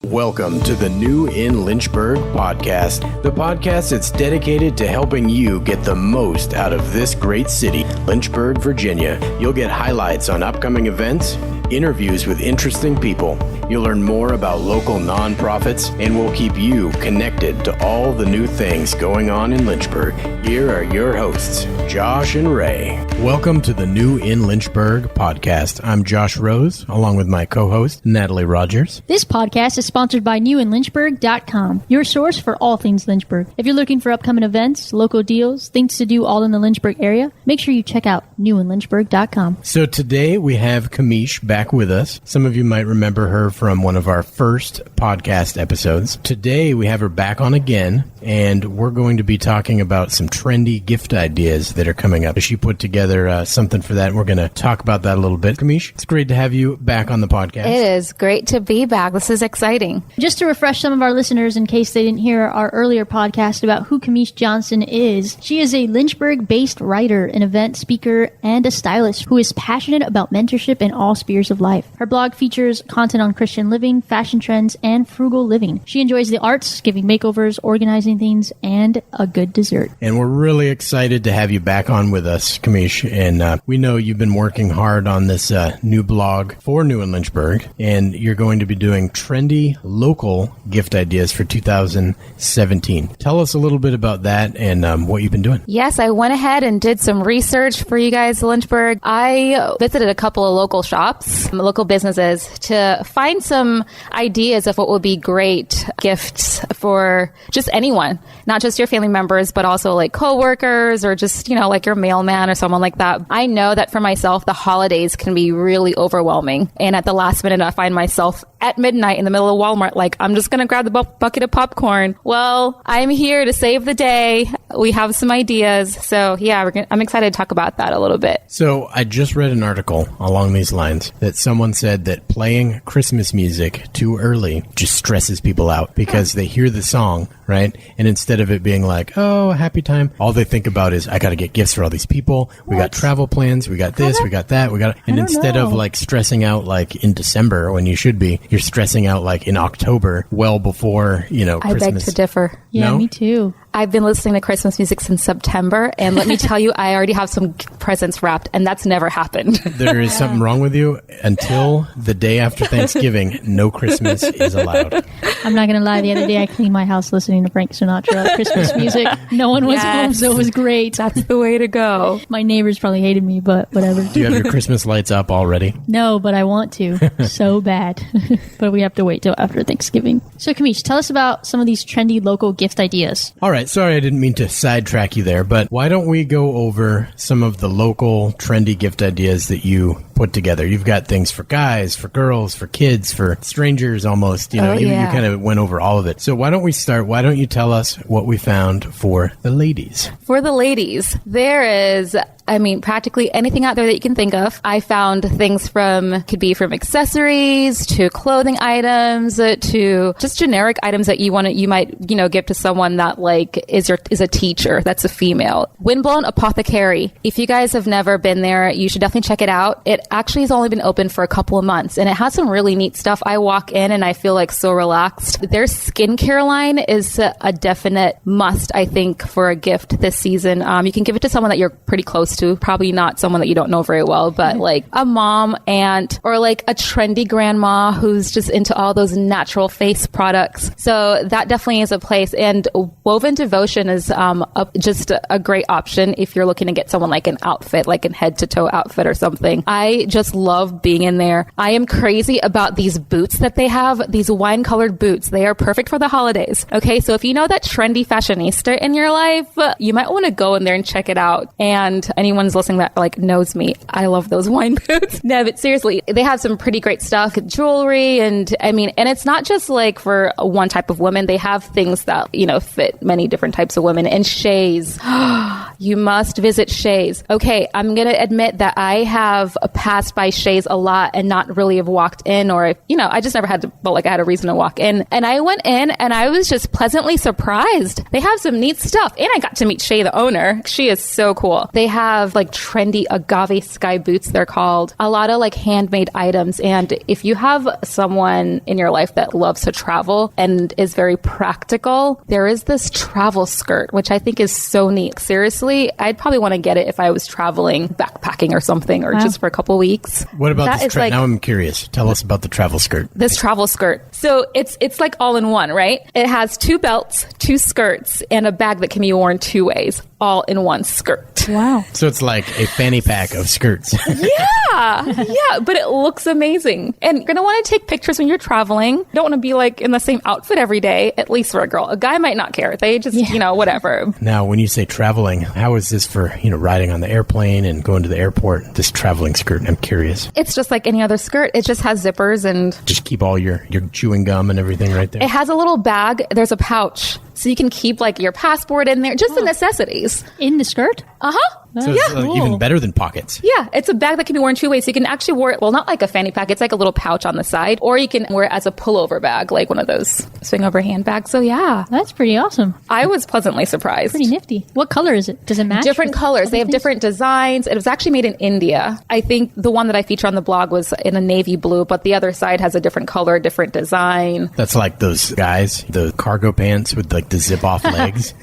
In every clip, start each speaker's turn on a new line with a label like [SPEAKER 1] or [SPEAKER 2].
[SPEAKER 1] Welcome to the New in Lynchburg podcast, the podcast that's dedicated to helping you get the most out of this great city, Lynchburg, Virginia. You'll get highlights on upcoming events, interviews with interesting people. You'll learn more about local nonprofits, and we'll keep you connected to all the new things going on in Lynchburg. Here are your hosts, Josh and Ray. Welcome to the New in Lynchburg podcast. I'm Josh Rose, along with my co-host, Natalie Rogers.
[SPEAKER 2] This podcast is sponsored by newinlynchburg.com, your source for all things Lynchburg. If you're looking for upcoming events, local deals, things to do all in the Lynchburg area, make sure you check out newinlynchburg.com.
[SPEAKER 1] So today we have Kameish back with us. Some of you might remember her from one of our first podcast episodes. Today we have her back on again, and we're going to be talking about some trendy gift ideas that are coming up. She put together something for that, and we're going to talk about that a little bit. Kameish, it's great to have you back on the podcast.
[SPEAKER 3] It is great to be back. This is exciting.
[SPEAKER 2] Just to refresh some of our listeners in case they didn't hear our earlier podcast about who Kameish Johnson is, she is a Lynchburg-based writer, an event speaker, and a stylist who is passionate about mentorship in all spheres of life. Her blog features content on Christian living, fashion trends, and frugal living. She enjoys the arts, giving makeovers, organizing things, and a good dessert.
[SPEAKER 1] And we're really excited to have you back on with us, Kameish. And we know you've been working hard on this new blog for New in Lynchburg, and you're going to be doing trendy local gift ideas for 2017. Tell us a little bit about that and what you've been doing.
[SPEAKER 3] Yes, I went ahead and did some research for you guys, Lynchburg. I visited a couple of local shops, local businesses, to find some ideas of what would be great gifts for just anyone, not just your family members, but also like coworkers or just, like your mailman or someone like that. I know that for myself, the holidays can be really overwhelming. And at the last minute, I find myself at midnight in the middle of Walmart, like, I'm just going to grab the bucket of popcorn. Well, I'm here to save the day. We have some ideas. So yeah, I'm excited to talk about that a little bit.
[SPEAKER 1] So I just read an article along these lines that someone said that playing Christmas music too early just stresses people out because they hear the song, right? And instead of it being like, oh, happy time, all they think about is, I got to get gifts for all these people. We got travel plans. We got this. We got that. And instead of like stressing out like in December when you should be, you're stressing out like in October, well before, Christmas.
[SPEAKER 3] I beg to differ.
[SPEAKER 2] Yeah,
[SPEAKER 1] No?
[SPEAKER 2] me too.
[SPEAKER 3] I've been listening to Christmas music since September, and let me tell you, I already have some presents wrapped, and that's never happened.
[SPEAKER 1] There is something wrong with you. Until the day after Thanksgiving, no Christmas is allowed.
[SPEAKER 2] I'm not going to lie. The other day, I cleaned my house listening to Frank Sinatra Christmas music. No one was home, so it was great.
[SPEAKER 3] That's the way to go.
[SPEAKER 2] My neighbors probably hated me, but whatever.
[SPEAKER 1] Do you have your Christmas lights up already?
[SPEAKER 2] No, but I want to so bad. But we have to wait till after Thanksgiving. So, Kameish, tell us about some of these trendy local gift ideas.
[SPEAKER 1] All right. Sorry, I didn't mean to sidetrack you there, but why don't we go over some of the local trendy gift ideas that you put together? You've got things for guys, for girls, for kids, for strangers almost. You kind of went over all of it. So why don't we start? Why don't you tell us what we found for the ladies?
[SPEAKER 3] For the ladies, there is, practically anything out there that you can think of. I found things could be from accessories to clothing items to just generic items that you might give to someone that is a teacher that's a female. Windblown Apothecary. If you guys have never been there, you should definitely check it out. It actually has only been open for a couple of months, and it has some really neat stuff. I walk in and I feel so relaxed. Their skincare line is a definite must, I think, for a gift this season. You can give it to someone that you're pretty close to, probably not someone that you don't know very well, but like a mom, aunt, or like a trendy grandma who's just into all those natural face products. So that definitely is a place. And Woven Devotion is just a great option if you're looking to get someone like an outfit, like a head to toe outfit or something. I just love being in there. I am crazy about these boots that they have, these wine colored boots. They are perfect for the holidays. Okay, so if you know that trendy fashionista in your life, you might want to go in there and check it out. And anyone's listening that knows me, I love those wine boots. No, but seriously, they have some pretty great stuff, jewelry, and it's not just for one type of woman. They have things that fit many different types of women. And shades, you must visit Shay's. Okay, I'm going to admit that I have passed by Shay's a lot and not really have walked in, or, I just never felt like I had a reason to walk in. And I went in and I was just pleasantly surprised. They have some neat stuff. And I got to meet Shay, the owner. She is so cool. They have like trendy agave sky boots, they're called. A lot of like handmade items. And if you have someone in your life that loves to travel and is very practical, there is this travel skirt, which I think is so neat. Seriously, I'd probably want to get it if I was traveling, backpacking or something, or just for a couple weeks.
[SPEAKER 1] What about this? Now I'm curious. Tell us about the travel skirt.
[SPEAKER 3] This travel skirt. So it's like all in one, right? It has 2 belts, 2 skirts, and a bag that can be worn 2 ways, all in one skirt.
[SPEAKER 2] Wow.
[SPEAKER 1] So it's like a fanny pack of skirts.
[SPEAKER 3] Yeah, but it looks amazing. And you're going to want to take pictures when you're traveling. You don't want to be like in the same outfit every day, at least for a girl. A guy might not care. They just, whatever.
[SPEAKER 1] Now, when you say traveling, how is this for, riding on the airplane and going to the airport? This traveling skirt, I'm curious.
[SPEAKER 3] It's just like any other skirt. It just has zippers and...
[SPEAKER 1] Just keep all your chewing gum and everything right there.
[SPEAKER 3] It has a little bag. There's a pouch. So you can keep like your passport in there. Just the necessities.
[SPEAKER 2] In the skirt?
[SPEAKER 3] Uh-huh.
[SPEAKER 1] So it's even better than pockets.
[SPEAKER 3] Yeah, it's a bag that can be worn 2 ways. So you can actually wear it, well, not like a fanny pack. It's like a little pouch on the side. Or you can wear it as a pullover bag, like one of those swing over handbags. So yeah.
[SPEAKER 2] That's pretty awesome.
[SPEAKER 3] I was pleasantly surprised.
[SPEAKER 2] Pretty nifty. What color is it? Does it match?
[SPEAKER 3] Different colors. They have different designs. It was actually made in India. I think the one that I feature on the blog was in a navy blue, but the other side has a different color, different design.
[SPEAKER 1] That's like those guys, the cargo pants with like the zip off legs.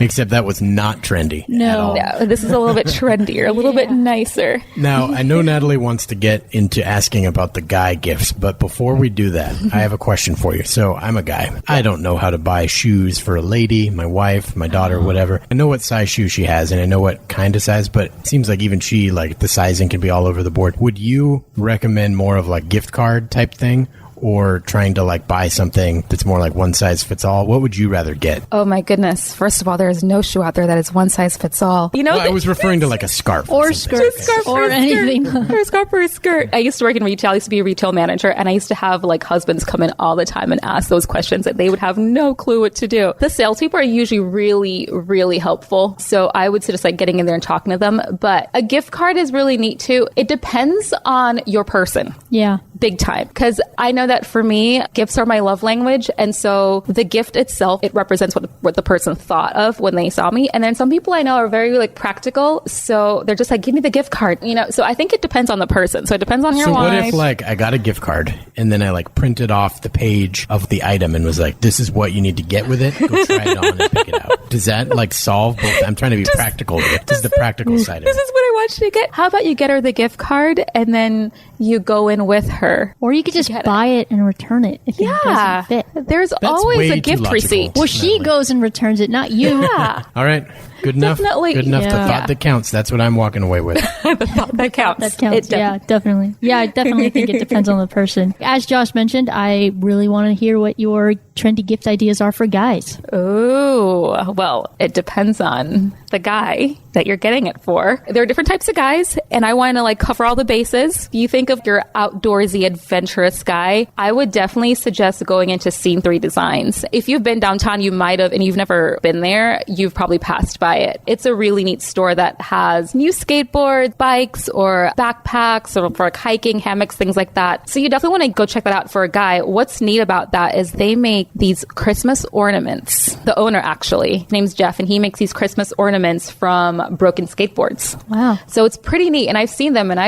[SPEAKER 1] Except that was not trendy at all.
[SPEAKER 3] No, this is a little bit trendier, a little bit nicer.
[SPEAKER 1] Now, I know Natalie wants to get into asking about the guy gifts, but before we do that, I have a question for you. So I'm a guy. I don't know how to buy shoes for a lady, my wife, my daughter, whatever. I know what size shoe she has, and I know what kind of size, but it seems like even she, like the sizing can be all over the board. Would you recommend more of like gift card type thing? Or trying to like buy something that's more like one size fits all? What would you rather get?
[SPEAKER 3] Oh my goodness. First of all, there is no shoe out there that is one size fits all.
[SPEAKER 1] I was referring to like a scarf.
[SPEAKER 2] Or skirt. Or anything.
[SPEAKER 3] Or a scarf or a skirt. I used to work in retail. I used to be a retail manager, and I used to have like husbands come in all the time and ask those questions that they would have no clue what to do. The salespeople are usually really, really helpful. So I would suggest like getting in there and talking to them. But a gift card is really neat too. It depends on your person.
[SPEAKER 2] Yeah.
[SPEAKER 3] Big time. Because I know that for me, gifts are my love language. And so the gift itself, it represents what the person thought of when they saw me. And then some people I know are very like practical. So they're just like, give me the gift card. So I think it depends on the person. So it depends on your wife.
[SPEAKER 1] So what if like I got a gift card and then I like printed off the page of the item and was like, this is what you need to get with it. Go try it on and pick it out. Does that like solve both? I'm trying to be practical here. This is the practical side of it.
[SPEAKER 3] This is what I want you to get. How about you get her the gift card and then you go in with her?
[SPEAKER 2] Or you could just buy it and return it if it doesn't fit.
[SPEAKER 3] There's always a gift receipt.
[SPEAKER 2] Well, she goes and returns it, not you.
[SPEAKER 3] Yeah.
[SPEAKER 1] All right. Good enough.
[SPEAKER 3] Definitely.
[SPEAKER 1] Good enough. The thought that counts. That's what I'm walking away with.
[SPEAKER 3] The thought that counts.
[SPEAKER 2] That counts. Yeah, definitely. Yeah, I definitely think it depends on the person. As Josh mentioned, I really want to hear what your trendy gift ideas are for guys.
[SPEAKER 3] Oh, well, it depends on the guy that you're getting it for. There are different types of guys, and I want to like cover all the bases. You think of your outdoorsy, adventurous guy, I would definitely suggest going into Scene 3 Designs. If you've been downtown, you might have, and you've never been there, you've probably passed by it. It's a really neat store that has new skateboards, bikes, or backpacks, or for like hiking, hammocks, things like that. So you definitely want to go check that out for a guy. What's neat about that is they make these Christmas ornaments. The owner, actually, his name's Jeff, and he makes these Christmas ornaments from broken skateboards.
[SPEAKER 2] Wow.
[SPEAKER 3] So it's pretty neat. And I've seen them, and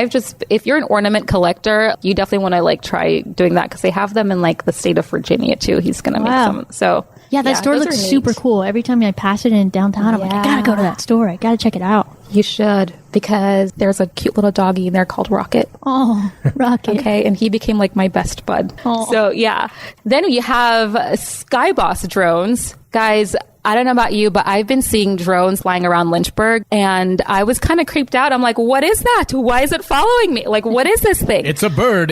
[SPEAKER 3] if you're an ornament collector, you definitely want to like try doing that because they have them in like the state of Virginia too. He's going to make some. So
[SPEAKER 2] yeah, that store looks super cool. Every time I pass it in downtown, I'm like, I gotta go to that store. I gotta check it out.
[SPEAKER 3] You should, because there's a cute little doggy in there called Rocket.
[SPEAKER 2] Oh, Rocket.
[SPEAKER 3] Okay, and he became like my best bud. Oh. So yeah. Then you have Skyboss drones. Guys, I don't know about you, but I've been seeing drones flying around Lynchburg, and I was kind of creeped out. I'm like, what is that? Why is it following me? Like, what is this thing?
[SPEAKER 1] It's a bird.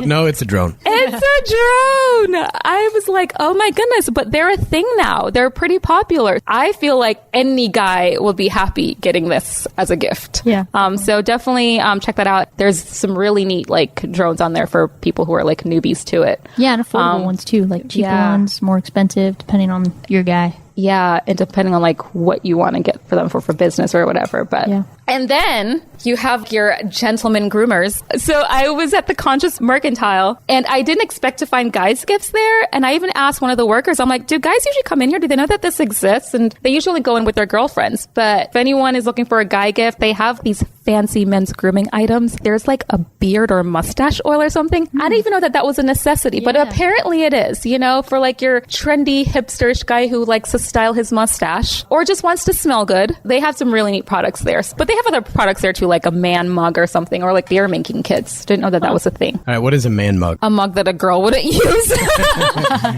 [SPEAKER 1] No, it's a drone.
[SPEAKER 3] It's a drone. I was like, oh my goodness, but they're a thing now. They're pretty popular. I feel like any guy will be happy getting this as a gift.
[SPEAKER 2] Yeah.
[SPEAKER 3] So definitely check that out. There's some really neat like drones on there for people who are like newbies to it.
[SPEAKER 2] Yeah, and affordable ones too, like cheaper ones, more expensive, depending on your guy.
[SPEAKER 3] Yeah, and depending on like what you want to get for them for business or whatever. But and then you have your gentleman groomers. So I was at the Conscious Mercantile and I didn't expect to find guys' gifts there. And I even asked one of the workers, I'm like, do guys usually come in here? Do they know that this exists? And they usually go in with their girlfriends. But if anyone is looking for a guy gift, they have these fancy men's grooming items. There's like a beard or mustache oil or something. I didn't even know that was a necessity, but apparently it is, you know, for like your trendy hipsterish guy who likes to style his mustache or just wants to smell good. They have some really neat products there. But they have other products there too, like a man mug or something, or like beer making kits. Didn't know that was a thing.
[SPEAKER 1] All right, what is a man mug?
[SPEAKER 3] A mug that a girl wouldn't use.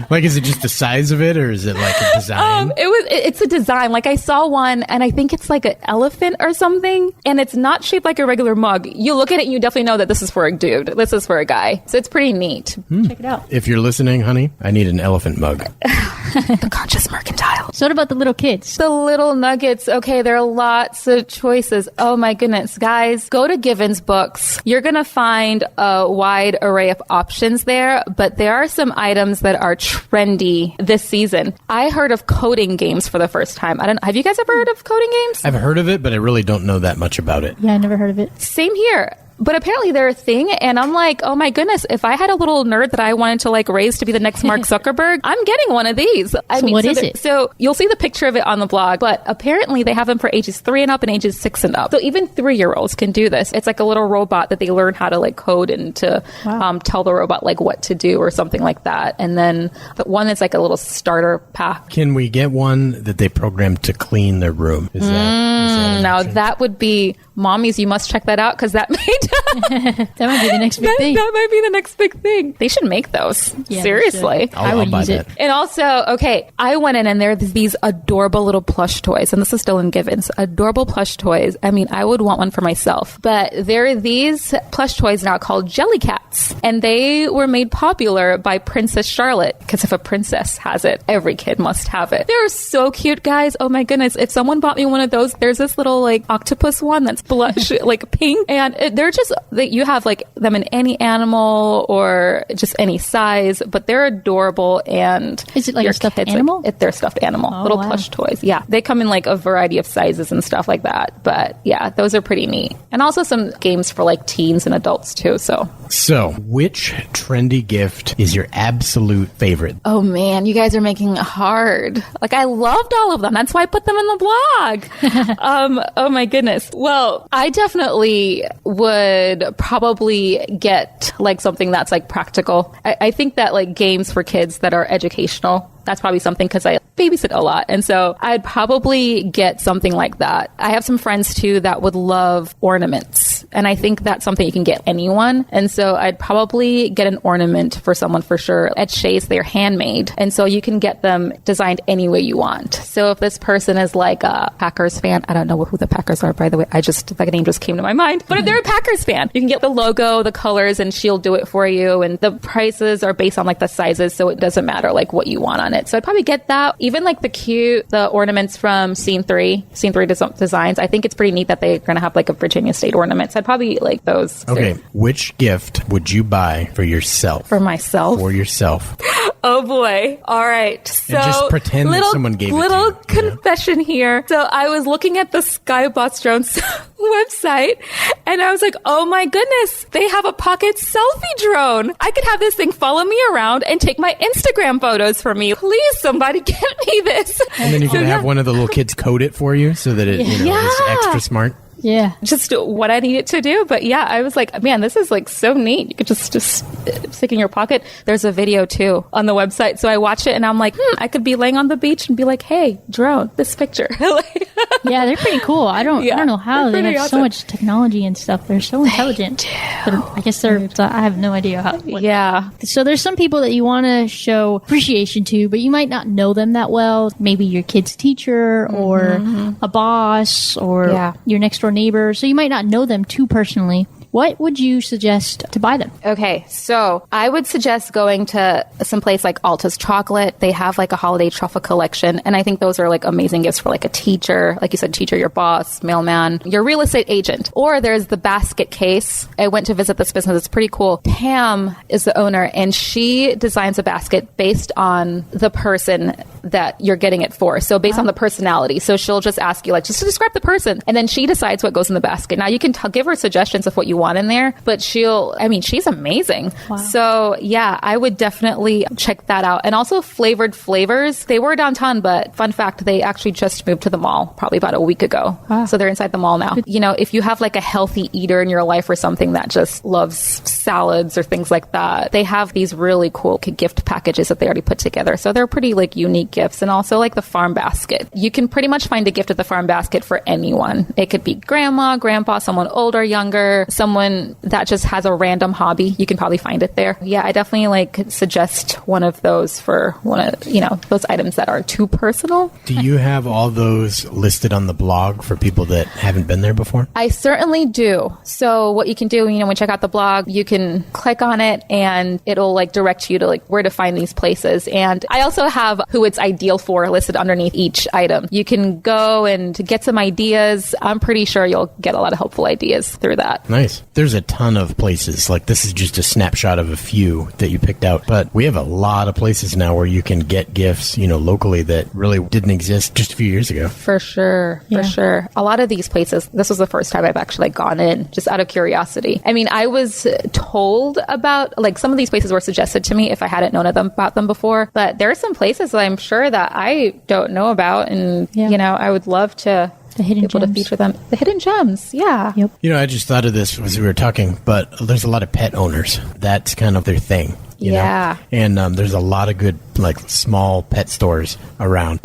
[SPEAKER 1] Like, is it just the size of it, or is it like a design?
[SPEAKER 3] It's a design. Like I saw one, and I think it's like an elephant or something, and it's not shaped like a regular mug. You look at it, and you definitely know that this is for a dude. This is for a guy. So it's pretty neat.
[SPEAKER 2] Check it out.
[SPEAKER 1] If you're listening, honey, I need an elephant mug.
[SPEAKER 3] The Conscious Mercantile.
[SPEAKER 2] So what about the little kids?
[SPEAKER 3] The little nuggets. Okay, there are lots of choices. Oh my goodness. Guys, go to Givens Books. You're going to find a wide array of options there, but there are some items that are trendy this season. I heard of coding games for the first time. I don't know. Have you guys ever heard of coding games?
[SPEAKER 1] I've heard of it, but I really don't know that much about it.
[SPEAKER 2] Yeah, I never heard of it.
[SPEAKER 3] Same here. But apparently they're a thing, and I'm like, oh my goodness, if I had a little nerd that I wanted to like raise to be the next Mark Zuckerberg, I'm getting one of these.
[SPEAKER 2] What is it?
[SPEAKER 3] So you'll see the picture of it on the blog, but apparently they have them for ages 3 and up and ages 6 and up. So even 3-year-olds can do this. It's like a little robot that they learn how to like code and to tell the robot like what to do or something like that. And then the one is like a little starter pack.
[SPEAKER 1] Can we get one that they program to clean their room? Is that
[SPEAKER 3] now that would be mommies. You must check that out because that
[SPEAKER 2] that might be the next big thing.
[SPEAKER 3] That might be the next big thing. They should make those. Yeah, seriously.
[SPEAKER 2] I would use it.
[SPEAKER 3] And also, okay, I went in and there are these adorable little plush toys, and this is still in Givens. Adorable plush toys. I mean, I would want one for myself. But there are these plush toys now called Jellycats, and they were made popular by Princess Charlotte, because if a princess has it, every kid must have it. They're so cute, guys. Oh my goodness. If someone bought me one of those, there's this little like octopus one that's blush, like pink, and they're just, you have like them in any animal or just any size, but they're adorable. And
[SPEAKER 2] is it like a stuffed animal?
[SPEAKER 3] They're stuffed animal, little plush toys. Yeah, they come in like a variety of sizes and stuff like that. But yeah, those are pretty neat. And also some games for like teens and adults too. So
[SPEAKER 1] which trendy gift is your absolute favorite?
[SPEAKER 3] Oh man, you guys are making it hard. Like I loved all of them. That's why I put them in the blog. Oh my goodness. Well, I definitely would probably get like something that's like practical. I think that like games for kids that are educational, that's probably something, because I babysit a lot. And so I'd probably get something like that. I have some friends too that would love ornaments. And I think that's something you can get anyone. And so I'd probably get an ornament for someone for sure. At Shay's, they're handmade. And so you can get them designed any way you want. So if this person is like a Packers fan, I don't know who the Packers are, by the way. That name just came to my mind. But if they're a Packers fan, you can get the logo, the colors, and she'll do it for you. And the prices are based on like the sizes. So it doesn't matter like what you want on it. So I'd probably get that. Even like the ornaments from Scene 3 Designs. I think it's pretty neat that they're going to have like a Virginia State ornament. So I'd probably like those.
[SPEAKER 1] Okay. Which gift would you buy for yourself?
[SPEAKER 3] For myself?
[SPEAKER 1] For yourself.
[SPEAKER 3] Oh boy. All right. So
[SPEAKER 1] and just pretend that someone gave it to you.
[SPEAKER 3] Little confession here. So I was looking at the Skybots Drones website and I was like, oh my goodness, they have a pocket selfie drone. I could have this thing follow me around and take my Instagram photos for me. Please, somebody get me this.
[SPEAKER 1] And then you can have one of the little kids code it for you so that it is extra smart.
[SPEAKER 2] Yeah.
[SPEAKER 3] Just what I needed to do. But yeah, I was like, man, this is like so neat. You could just stick in your pocket. There's a video too on the website. So I watched it and I'm like, I could be laying on the beach and be like, hey, drone, this picture.
[SPEAKER 2] Yeah, they're pretty cool. I don't know how they have so much technology and stuff. They're so intelligent. But I guess I have no idea how.
[SPEAKER 3] Yeah.
[SPEAKER 2] So there's some people that you want to show appreciation to, but you might not know them that well. Maybe your kid's teacher or a boss or your next door neighbor. So you might not know them too personally. What would you suggest to buy them?
[SPEAKER 3] Okay, so I would suggest going to some place like Alta's Chocolate. They have like a holiday truffle collection. And I think those are like amazing gifts for like a teacher. Like you said, teacher, your boss, mailman, your real estate agent. Or there's the basket case. I went to visit this business. It's pretty cool. Pam is the owner and she designs a basket based on the person that you're getting it for. So based on the personality. So she'll just ask you, like, just to describe the person. And then she decides what goes in the basket. Now you can give her suggestions of what you want in there, but she's amazing.
[SPEAKER 2] Wow.
[SPEAKER 3] So yeah, I would definitely check that out. And also Flavored Flavors. They were downtown, but fun fact, they actually just moved to the mall probably about a week ago.
[SPEAKER 2] Wow.
[SPEAKER 3] So they're inside the mall now. You know, if you have like a healthy eater in your life or something that just loves salads or things like that, they have these really cool gift packages that they already put together. So they're pretty like unique gifts. And also like the farm basket. You can pretty much find a gift at the farm basket for anyone. It could be grandma, grandpa, someone older, younger, someone that just has a random hobby. You can probably find it there. Yeah, I definitely like suggest one of those for one of, you know, those items that are too personal.
[SPEAKER 1] Do you have all those listed on the blog for people that haven't been there before?
[SPEAKER 3] I certainly do. So what you can do, you know, when you check out the blog, you can click on it and it'll like direct you to like where to find these places. And I also have who it's ideal for listed underneath each item. You can go and get some ideas. I'm pretty sure you'll get a lot of helpful ideas through that.
[SPEAKER 1] Nice. There's a ton of places. Like this is just a snapshot of a few that you picked out, but we have a lot of places now where you can get gifts, you know, locally that really didn't exist just a few years ago.
[SPEAKER 3] For sure. For sure. A lot of these places, this was the first time I've actually gone in just out of curiosity. I mean, I was told about, like, some of these places were suggested to me if I hadn't known about them before, but there are some places that I'm sure that I don't know about, and, you know, I would love to
[SPEAKER 2] the hidden
[SPEAKER 3] be able
[SPEAKER 2] gems.
[SPEAKER 3] to feature them. The hidden gems, yeah.
[SPEAKER 2] Yep.
[SPEAKER 1] You know, I just thought of this as we were talking, but there's a lot of pet owners. That's kind of their thing. You know? And there's a lot of good, like, small pet stores around.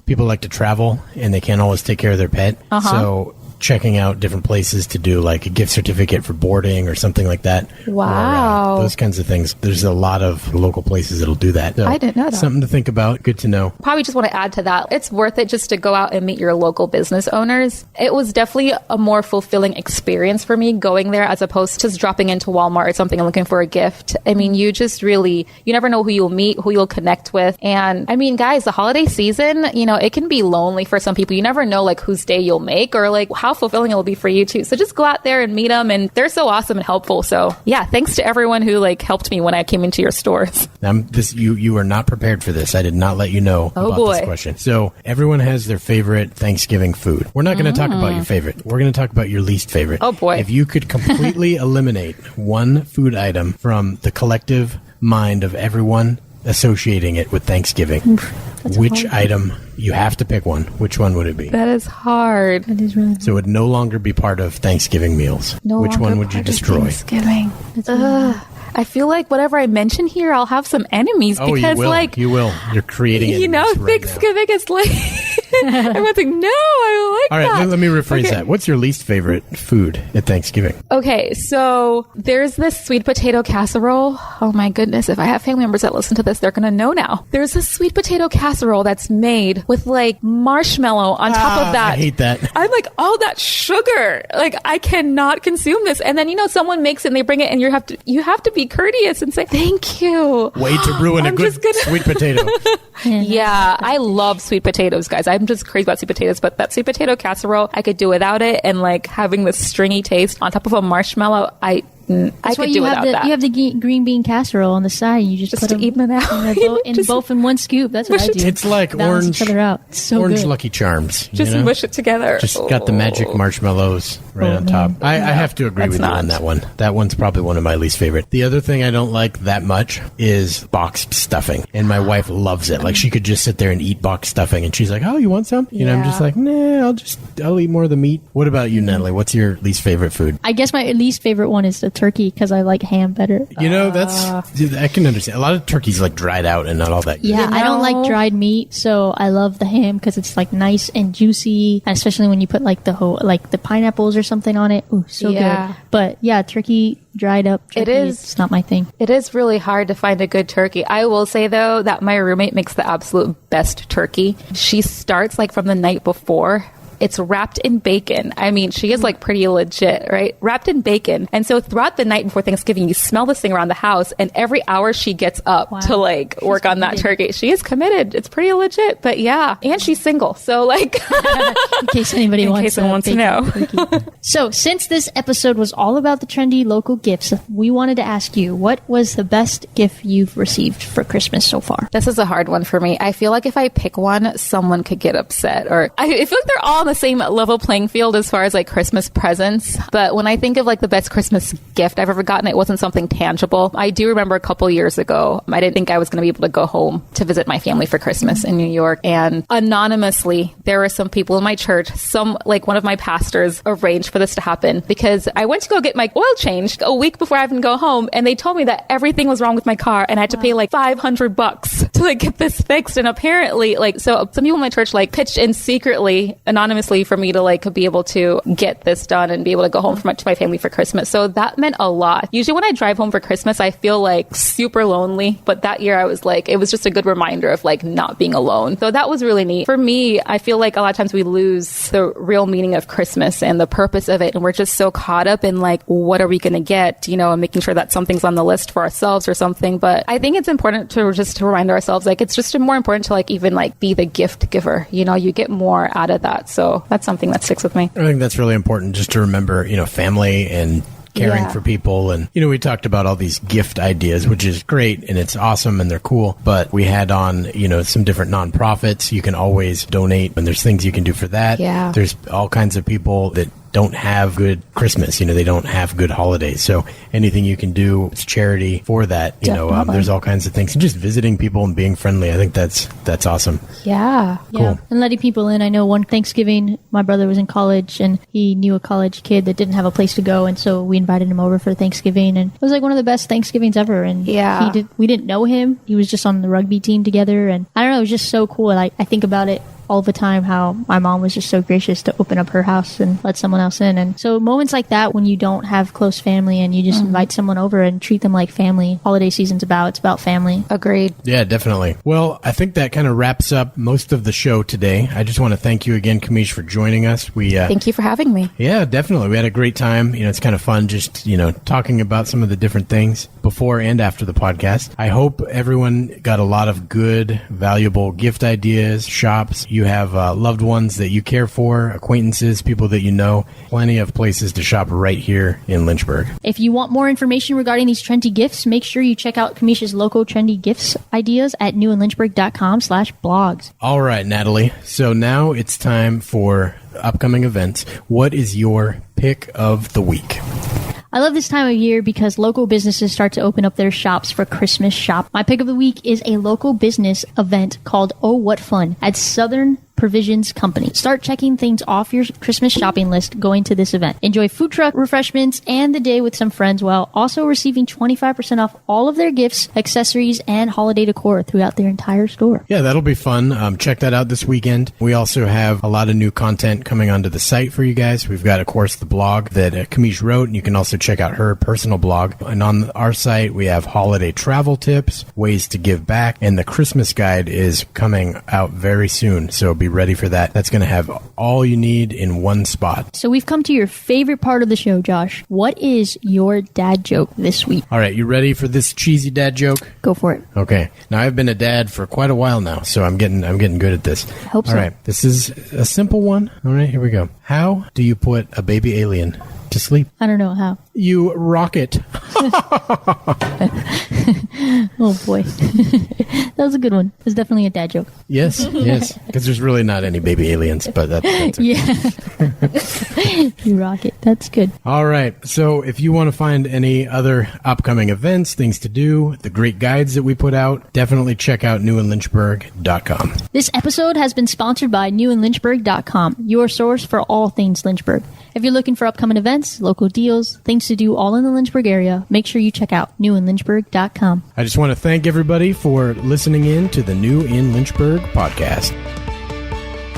[SPEAKER 1] People like to travel, and they can't always take care of their pet. So checking out different places to do, like, a gift certificate for boarding or something like that.
[SPEAKER 3] Wow.
[SPEAKER 1] Or, those kinds of things. There's a lot of local places that'll do that. So,
[SPEAKER 3] I didn't know that.
[SPEAKER 1] Something to think about. Good to know.
[SPEAKER 3] Probably just want to add to that. It's worth it just to go out and meet your local business owners. It was definitely a more fulfilling experience for me going there as opposed to just dropping into Walmart or something and looking for a gift. I mean, you never know who you'll meet, who you'll connect with. And I mean, guys, the holiday season, you know, it can be lonely for some people. You never know like whose day you'll make or like how fulfilling it will be for you too. So just go out there and meet them, and they're so awesome and helpful. So yeah, thanks to everyone who like helped me when I came into your stores.
[SPEAKER 1] You were not prepared for this. I did not let you know about this question. So everyone has their favorite Thanksgiving food. We're not going to talk about your favorite. We're going to talk about your least favorite.
[SPEAKER 3] Oh boy.
[SPEAKER 1] If you could completely eliminate one food item from the collective mind of everyone associating it with Thanksgiving, which item, you have to pick one, which one would it be?
[SPEAKER 3] That is hard.
[SPEAKER 2] That is really hard.
[SPEAKER 1] So it would no longer be part of Thanksgiving meals. Which one would you destroy?
[SPEAKER 3] Thanksgiving. I feel like whatever I mention here, I'll have some enemies because,
[SPEAKER 1] you will. You're creating it.
[SPEAKER 3] You know, Thanksgiving is like everyone's like, no, I like that.
[SPEAKER 1] All right, let me rephrase that. What's your least favorite food at Thanksgiving?
[SPEAKER 3] Okay, so there's this sweet potato casserole. Oh my goodness, if I have family members that listen to this, they're gonna know now. There's this sweet potato casserole that's made with like marshmallow on top of that.
[SPEAKER 1] I hate that.
[SPEAKER 3] I'm like, all that sugar. Like, I cannot consume this. And then, you know, someone makes it and they bring it, and you have to be courteous and say thank you.
[SPEAKER 1] Way to ruin a good sweet potato.
[SPEAKER 3] Yeah, I love sweet potatoes, guys. I'm just crazy about sweet potatoes, but that sweet potato casserole, I could do without it, and like having this stringy taste on top of a marshmallow, I could do without that.
[SPEAKER 2] You have the green bean casserole on the side. And you just put them
[SPEAKER 3] even out
[SPEAKER 2] both in one scoop. That's what I do.
[SPEAKER 1] It's like
[SPEAKER 2] Balance each other out. It's so
[SPEAKER 1] orange
[SPEAKER 2] good.
[SPEAKER 1] Lucky Charms.
[SPEAKER 3] Just mush it together.
[SPEAKER 1] Just got the magic marshmallows right on top. I have to agree with you on that one. That one's probably one of my least favorite. The other thing I don't like that much is boxed stuffing, and my wife loves it. Like, she could just sit there and eat boxed stuffing, and she's like, "Oh, you want some?" You know, I'm just like, "Nah, I'll eat more of the meat." What about you, Natalie? What's your least favorite food?
[SPEAKER 2] I guess my least favorite one is the turkey, because I like ham better.
[SPEAKER 1] You know, I can understand. A lot of turkey's like dried out and not all that good.
[SPEAKER 2] Yeah, I don't like dried meat, so I love the ham because it's like nice and juicy, and especially when you put like the pineapples or something on it. Ooh, so good. But yeah, turkey, dried up turkey, it's not my thing.
[SPEAKER 3] It is really hard to find a good turkey. I will say though that my roommate makes the absolute best turkey. She starts like from the night before It's wrapped in bacon. I mean, she is like pretty legit, right? Wrapped in bacon. And so throughout the night before Thanksgiving, you smell this thing around the house, and every hour she gets up to like work on that turkey. She is committed. It's pretty legit, but yeah. And she's single. So like,
[SPEAKER 2] in case anybody wants
[SPEAKER 3] to know.
[SPEAKER 2] So since this episode was all about the trendy local gifts, we wanted to ask you, what was the best gift you've received for Christmas so far?
[SPEAKER 3] This is a hard one for me. I feel like if I pick one, someone could get upset, or I feel like they're all on the same level playing field as far as like Christmas presents. But when I think of like the best Christmas gift I've ever gotten, it wasn't something tangible. I do remember a couple years ago, I didn't think I was going to be able to go home to visit my family for Christmas in New York. And anonymously, there were some people in my church, one of my pastors arranged for this to happen, because I went to go get my oil changed a week before I even go home. And they told me that everything was wrong with my car and I had to pay like $500 to like get this fixed. And apparently so some people in my church like pitched in secretly, anonymously, for me to like be able to get this done and be able to go home to my family for Christmas. So that meant a lot. Usually when I drive home for Christmas, I feel like super lonely. But that year I was like, it was just a good reminder of like not being alone. So that was really neat. For me, I feel like a lot of times we lose the real meaning of Christmas and the purpose of it. And we're just so caught up in like, what are we going to get, and making sure that something's on the list for ourselves or something. But I think it's important to remind ourselves, like, it's just more important to like even like be the gift giver. You get more out of that. So that's something that sticks with me.
[SPEAKER 1] I think that's really important, just to remember, family and caring for people. And, we talked about all these gift ideas, which is great and it's awesome and they're cool. But we had on, some different nonprofits. You can always donate, and there's things you can do for that.
[SPEAKER 3] Yeah.
[SPEAKER 1] There's all kinds of people that don't have good Christmas. They don't have good holidays. So anything you can do, it's charity for that. There's all kinds of things. And just visiting people and being friendly. I think that's awesome.
[SPEAKER 3] Yeah.
[SPEAKER 1] Cool.
[SPEAKER 2] Yeah. And letting people in. I know one Thanksgiving, my brother was in college and he knew a college kid that didn't have a place to go. And so we invited him over for Thanksgiving, and it was like one of the best Thanksgivings ever. And we didn't know him. He was just on the rugby team together. And I don't know, it was just so cool. And I think about it all the time, how my mom was just so gracious to open up her house and let someone else in. And so moments like that, when you don't have close family and you just invite someone over and treat them like family, holiday season's it's about family.
[SPEAKER 3] Agreed.
[SPEAKER 1] Yeah, definitely. Well, I think that kind of wraps up most of the show today. I just want to thank you again, Kameish, for joining us.
[SPEAKER 3] Thank you for having me.
[SPEAKER 1] Yeah, definitely. We had a great time. It's kind of fun just, talking about some of the different things before and after the podcast. I hope everyone got a lot of good, valuable gift ideas, shops. You have loved ones that you care for, acquaintances, people that you know. Plenty of places to shop right here in Lynchburg.
[SPEAKER 2] If you want more information regarding these trendy gifts, make sure you check out Kameish's local trendy gifts ideas at newinlynchburg.com/blogs.
[SPEAKER 1] All right, Natalie. So now it's time for upcoming events. What is your pick of the week?
[SPEAKER 2] I love this time of year because local businesses start to open up their shops for Christmas shop. My pick of the week is a local business event called Oh What Fun at Southern Provisions Company. Start checking things off your Christmas shopping list going to this event. Enjoy food truck refreshments and the day with some friends while also receiving 25% off all of their gifts, accessories, and holiday decor throughout their entire store.
[SPEAKER 1] Yeah, that'll be fun. Check that out this weekend. We also have a lot of new content coming onto the site for you guys. We've got, of course, the blog that Kameish wrote, and you can also check out her personal blog. And on our site, we have holiday travel tips, ways to give back, and the Christmas guide is coming out very soon. So be ready for that. That's going to have all you need in one spot.
[SPEAKER 2] So we've come to your favorite part of the show, Josh. What is your dad joke this week?
[SPEAKER 1] All right, you ready for this cheesy dad joke?
[SPEAKER 2] Go for it.
[SPEAKER 1] Okay. Now, I've been a dad for quite a while now, so I'm getting good at this.
[SPEAKER 2] I hope so.
[SPEAKER 1] All right, this is a simple one. All right, here we go. How do you put a baby alien to sleep?
[SPEAKER 2] I don't know how.
[SPEAKER 1] You rock it.
[SPEAKER 2] Oh boy. That was a good one. It was definitely a dad joke.
[SPEAKER 1] Yes, because there's really not any baby aliens, but that's okay.
[SPEAKER 2] Yeah. You rock it. That's good.
[SPEAKER 1] All right. So if you want to find any other upcoming events, things to do, the great guides that we put out, definitely check out newinlynchburg.com.
[SPEAKER 2] This episode has been sponsored by newinlynchburg.com, your source for all things Lynchburg. If you're looking for upcoming events, local deals, things to do all in the Lynchburg area, make sure you check out newinlynchburg.com.
[SPEAKER 1] I just want to thank everybody for listening in to the New in Lynchburg podcast.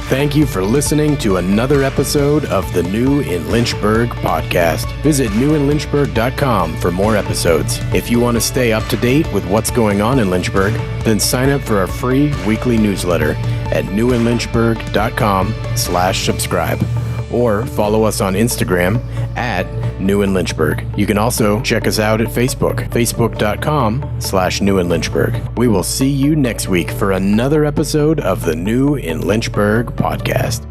[SPEAKER 1] Thank you for listening to another episode of the New in Lynchburg podcast. Visit newinlynchburg.com for more episodes. If you want to stay up to date with what's going on in Lynchburg, then sign up for our free weekly newsletter at newinlynchburg.com/subscribe. Or follow us on Instagram at New in Lynchburg. You can also check us out at Facebook, facebook.com/New in Lynchburg. We will see you next week for another episode of the New in Lynchburg podcast.